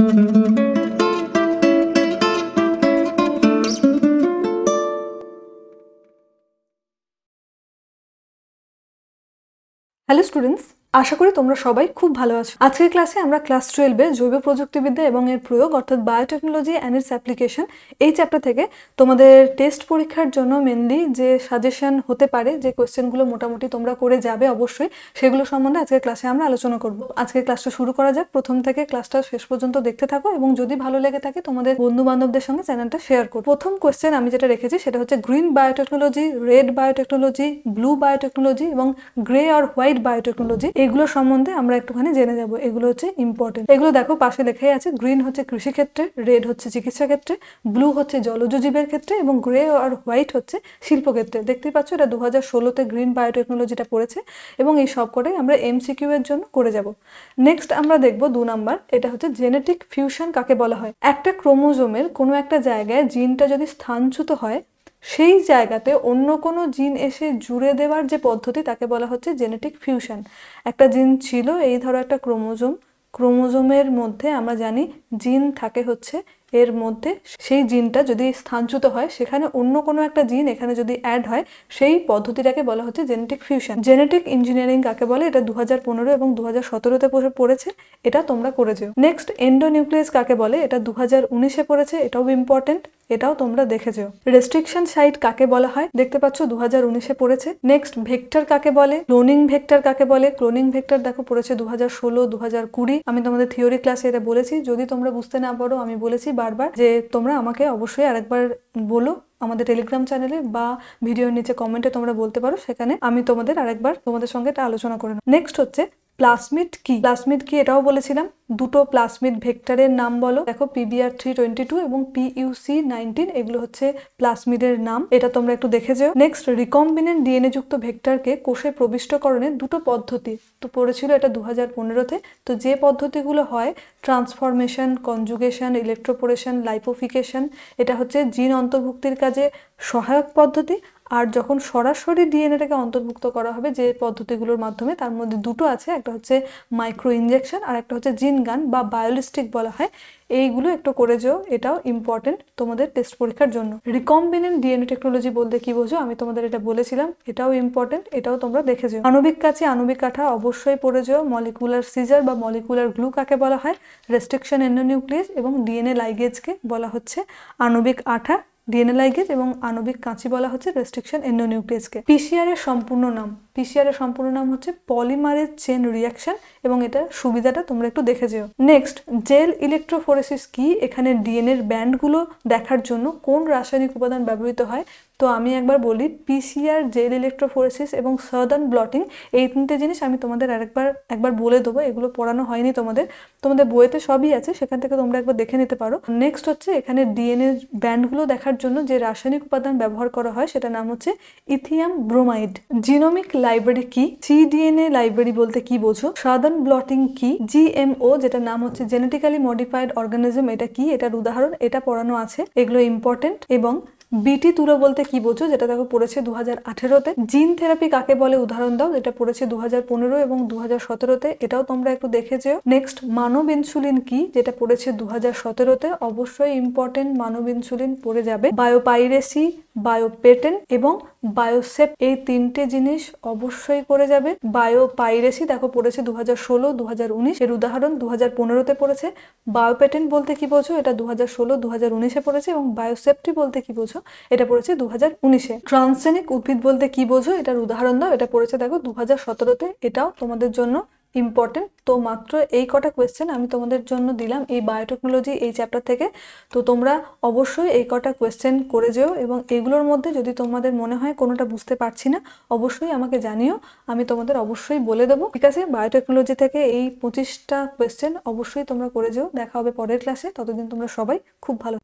Hello students, আশা করি তোমরা সবাই খুব ভালো আছো। আজকের ক্লাসে আমরা ক্লাস 12 এ জৈব প্রযুক্তিবিদ্যা এবং এর প্রয়োগ অর্থাৎ বায়োটেকনোলজি অ্যান্ড ইটস অ্যাপ্লিকেশন এই চ্যাপ্টার থেকে তোমাদের টেস্ট পরীক্ষার জন্য মেনলি যে সাজেশন হতে পারে, যে কোয়েশ্চেনগুলো মোটামুটি তোমরা করে যাবে অবশ্যই, সেগুলো সম্বন্ধে আজকের ক্লাসে আমরা আলোচনা করব। আজকের ক্লাসটা শুরু করা যাক। প্রথম থেকে ক্লাসটা শেষ পর্যন্ত দেখতে থাকো এবং যদি ভালো লেগে থাকে তোমাদের বন্ধু বান্ধবদের সঙ্গে চ্যানেলটা শেয়ার করো। প্রথম কোয়েশ্চেন আমি যেটা রেখেছি সেটা হচ্ছে green biotechnology, red biotechnology, blue biotechnology এবং গ্রে আর হোয়াইট বায়োটেকনোলজি, এগুলো সম্বন্ধে আমরা একটুখানি জেনে যাব। এগুলো হচ্ছে ইম্পর্টেন্ট। এগুলো দেখো পাশে লেখাই আছে। গ্রিন হচ্ছে কৃষি ক্ষেত্রে, রেড হচ্ছে চিকিৎসা ক্ষেত্রে, ব্লু হচ্ছে জলজ জীবের ক্ষেত্রে এবং গ্রে আর হোয়াইট হচ্ছে শিল্পক্ষেত্রে। দেখতেই পাচ্ছ এটা 2016-তে গ্রিন বায়োটেকনোলজিটা পড়েছে এবং এই সব কটাই আমরা এমসিকিউ এর জন্য করে যাব। নেক্সট আমরা দেখব 2 নাম্বার, এটা হচ্ছে জেনেটিক ফিউশন কাকে বলা হয়। একটা ক্রোমোজোমের কোনো একটা জায়গায় জিনটা যদি স্থানচ্যুত হয়, সেই জায়গাতে অন্য কোনো জিন এসে জুড়ে দেওয়ার যে পদ্ধতি তাকে বলা হচ্ছে জেনেটিক ফিউশন। একটা জিন ছিল, এই ধরো একটা ক্রোমোজোমের মধ্যে আমরা জানি জিন থাকে হচ্ছে এর মধ্যে, সেই জিনটা যদি স্থানচ্যুত হয় সেখানে অন্য কোনো একটা জিন এখানে যদি অ্যাড হয়, সেই পদ্ধতিটাকে বলা হচ্ছে জেনেটিক ফিউশন। জেনেটিক ইঞ্জিনিয়ারিং কাকে বলে, এটা 2015 এবং 2017-তে পড়েছে, এটা তোমরা করেছো। নেক্সট এন্ডোনিউক্লিয়াস কাকে বলে, এটা 2019-এ পড়েছে, এটাও ইম্পর্টেন্ট, এটাও তোমরা দেখেছো। রেস্ট্রিকশন সাইট কাকে বলা হয়, দেখতে পাচ্ছ 2019-এ পড়েছে। নেক্সট ভেক্টর কাকে বলে, ক্লোনিং ভেক্টর কাকে বলে, ক্লোনিং ভেক্টর দেখো পড়েছে 2016, 2020। আমি তোমাদের থিওরি ক্লাসে এটা বলেছি, যদি তোমরা বুঝতে না পারো আমি বলেছি বারবার যে তোমরা আমাকে অবশ্যই আরেকবার বলো আমাদের টেলিগ্রাম চ্যানেলে বা ভিডিওর নিচে কমেন্টে তোমরা বলতে পারো, সেখানে আমি তোমাদের আরেকবার তোমাদের সঙ্গে এটা আলোচনা করে নেব। নেক্সট হচ্ছে প্লাসমিড কি। প্লাসমিড কি এটাও বলেছিলাম। দুটো প্লাসমিড ভেক্টরের নাম বলো। দেখো PBR322 এবং PUC19, এগুলো হচ্ছে প্লাসমিডের নাম, এটা তোমরা একটু দেখে যাও। নেক্সট রিকম্বিনেন্ট ডিএনএ যুক্ত ভেক্টরকে কোষে প্রবিষ্টকরণের দুটো পদ্ধতি তো পড়েছিল এটা 2015-তে। তো যে পদ্ধতিগুলো হয় ট্রান্সফরমেশন, কনজুগেশন, ইলেকট্রোপোরেশন, লাইপোফিকেশন, এটা হচ্ছে জিন অন্তর্ভুক্তির কাজে সহায়ক পদ্ধতি। আর যখন সরাসরি ডিএনএটাকে অন্তর্ভুক্ত করা হবে যে পদ্ধতিগুলোর মাধ্যমে, তার মধ্যে দুটো আছে, একটা হচ্ছে মাইক্রো ইনজেকশন আর একটা হচ্ছে জিন গান বা বায়োলিস্টিক বলা হয়। এইগুলো একটু করে যাও, এটাও ইম্পর্টেন্ট তোমাদের টেস্ট পরীক্ষার জন্য। রিকম্বিনেন্ট ডিএনএ টেকনোলজি বলতে কি বোঝো আমি তোমাদের এটা বলেছিলাম, এটাও ইম্পর্টেন্ট, এটাও তোমরা দেখে যাও। আণবিক কাছে আণবিক কাঠা অবশ্যই পড়ে যাও। মলিকুলার সিজার বা মলিকুলার গ্লু কাকে বলা হয়, রেস্ট্রিকশন এন্ডোনিউক্লিয়াস এবং ডিএনএ লাইগেজকে বলা হচ্ছে আণবিক আঠা, ডিএনএ লাইগেজ, এবং আণবিক কাঁচি বলা হচ্ছে রেস্ট্রিকশন এন্ডোনিউক্লিয়াসকে। পিসিআর এর সম্পূর্ণ নাম, পিসিআর এর সম্পূর্ণ নাম হচ্ছে পলিমারেজ চেন রিয়াকশন, এবং এটা সুবিধাটা তোমরা একটু দেখে যেও। নেক্সট জেল ইলেকট্রোফোরেসিস কি, এখানে ডিএনএ এর ব্যান্ডগুলো দেখার জন্য কোন রাসায়নিক উপাদান ব্যবহৃত হয়। তো আমি একবার বলি, পিসিআর, জেল ইলেকট্রোফোরেসিস এবং সাদার্ন ব্লটিং, এই তিনটে জিনিস আমি তোমাদের একবার বলে দেবো। এগুলো পড়ানো হয়নি তোমাদের বইতে সবই আছে, সেখান থেকে তোমরা একবার দেখে নিতে পারো। নেক্সট হচ্ছে এখানে ডিএনএ ব্যান্ডগুলো দেখার জন্য যে রাসায়নিক উপাদান ব্যবহার করা হয় সেটা নাম হচ্ছে ইথিয়াম ব্রোমাইড। জিনোমিক লাইব্রেরি কি, সিডিএনএ লাইব্রেরি বলতে কি বোঝো। সাদার্ন ব্লটিং কি, জিএমও যেটা নাম হচ্ছে জেনেটিক্যালি মডিফাইড অর্গানিজম, এটা কি, এটার উদাহরণ, এটা পড়ানো আছে, এগুলো ইম্পর্টেন্ট। এবং বিটি তুলো বলতে কি বোঝো, যেটা দেখো পড়েছে 2018-তে। জিন থেরাপি কাকে বলে উদাহরণ দাও, যেটা পড়েছে 2015 এবং 2017-তে, এটাও তোমরা একটু দেখে যেও। নেক্সট মানব ইনসুলিন কি, যেটা পড়েছে 2017-তে, অবশ্যই ইম্পর্টেন্ট, মানব ইনসুলিন পড়ে যাবে। বায়োপাইরেসি, বায়োপেটেন্ট এবং বায়োসেপ, এই তিনটে জিনিস অবশ্যই করে যাবে। বায়োপাইরেসি দেখো পড়েছে 2016, 2019, এর উদাহরণ 2015-তে পড়েছে। বায়োপেটেন্ট বলতে কি বোঝো, এটা 2016, 2019-এ পড়েছে। এবং বায়োসেফটি বলতে কি বোঝো, এটা পড়েছে 2019-এ। ট্রান্সজেনিক উদ্ভিদ বলতে কি বোঝো, এটার উদাহরণ দাও, এটা পড়েছে দেখো 2017-তে, এটাও তোমাদের জন্য ইম্পর্টেন্ট। তো মাত্র এই কটা কোয়েশ্চেন আমি তোমাদের জন্য দিলাম এই বায়োটেকনোলজি এই চ্যাপ্টার থেকে। তো তোমরা অবশ্যই এই কটা কোয়েশ্চেন করে যেও, এবং এগুলোর মধ্যে যদি তোমাদের মনে হয় কোনোটা বুঝতে পারছি না, অবশ্যই আমাকে জানিও, আমি তোমাদের অবশ্যই বলে দেবো, ঠিক আছে। বায়োটেকনোলজি থেকে এই 25টা কোয়েশ্চেন অবশ্যই তোমরা করে যেও। দেখা হবে পরের ক্লাসে, ততদিন তোমরা সবাই খুব ভালো।